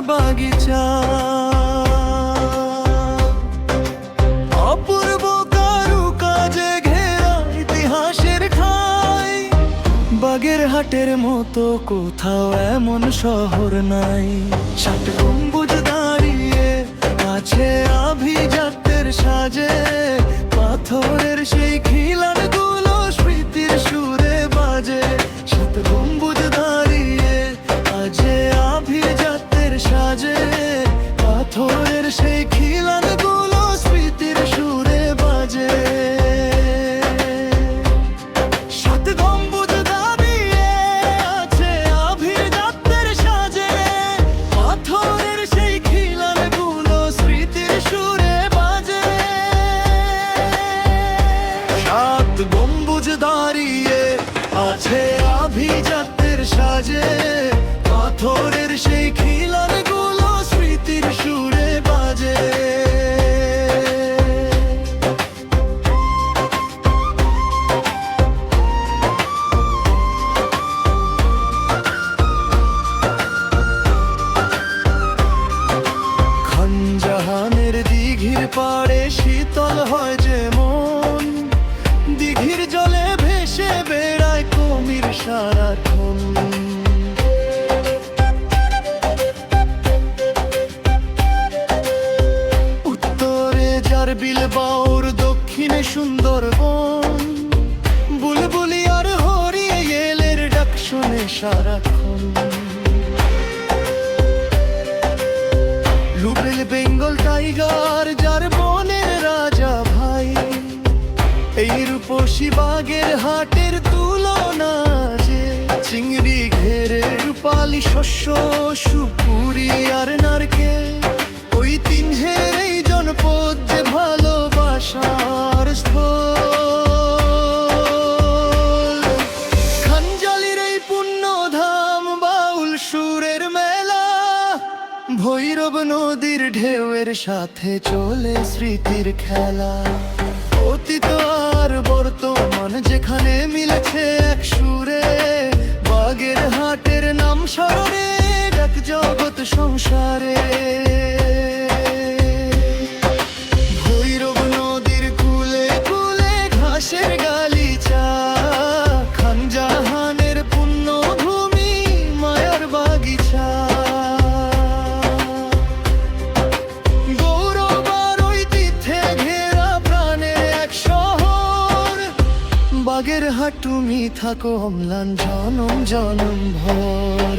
বাগিচা। অপূর্ব কারুকাজে ঘেরা ইতিহাসের ঠাঁই, বাগেরহাটের মতো কোথাও এমন শহর নাই। 7 গম্বুজ দাঁড়িয়ে আছে আভিজাত্যের সাজে, পাথরের সেই খিলানগুলো স্মৃতির সুরে বাজে। 7 গম্বুজ দাঁড়িয়ে আছে আভিজাত্যের সাজে, পাথরের সেই খিলানগুলো স্মৃতির সুরে বাজে। 7 গম্বুজ দাঁড়িয়ে আছে আভিজাত্যের সাজে, পাথরের সেই খিলানগুলো স্মৃতির সুরে বাজে। 7 গম্বুজ দাঁড়িয়ে আছে আভিজাত্যের সাজে, পাথরের সেই খিলানগুলো স্মৃতির সুরে বাজে। খানজাহানের দিঘির পাড়ে শীতল হয় যে মন, দিঘির জলে ভেসে বেড়ায় কুমির সারাক্ষণ। উত্তরে জারবিল বাউর, দক্ষিণে সুন্দরবন, বুলবুলি আর হরিয়েলের ডাক শোনে সারাক্ষণ। লুবেল বেঙ্গল টাইগার যার বনের রাজা ভাই, এই রূপসী বাগেরহাটের তুলনা যে। চিংড়ি ঘেরে রূপালি শস্য, সুপুরি আর নারকেল, ওই তিনহের এই জনপদ যে ভালোবাসার স্থল। খানজালির এই পুণ্যধাম, বাউল সুরের মেলা, ভৈরব নদীর ঢেউয়ের সাথে চলে স্মৃতির খেলা। অতীত আর বর্তমান যেখানে মিলেছে এক সুরে, বাগেরহাটের নাম স্মরণে এক জগৎ সংসারে। ভৈরব নদীর কূলে কূলে ঘাসের গালিচা, খানজাহানের পুণ্যভূমি মায়ার বাগিচা। বাগেরহাট তুমি থাকো অম্লান জনম জনম ভর।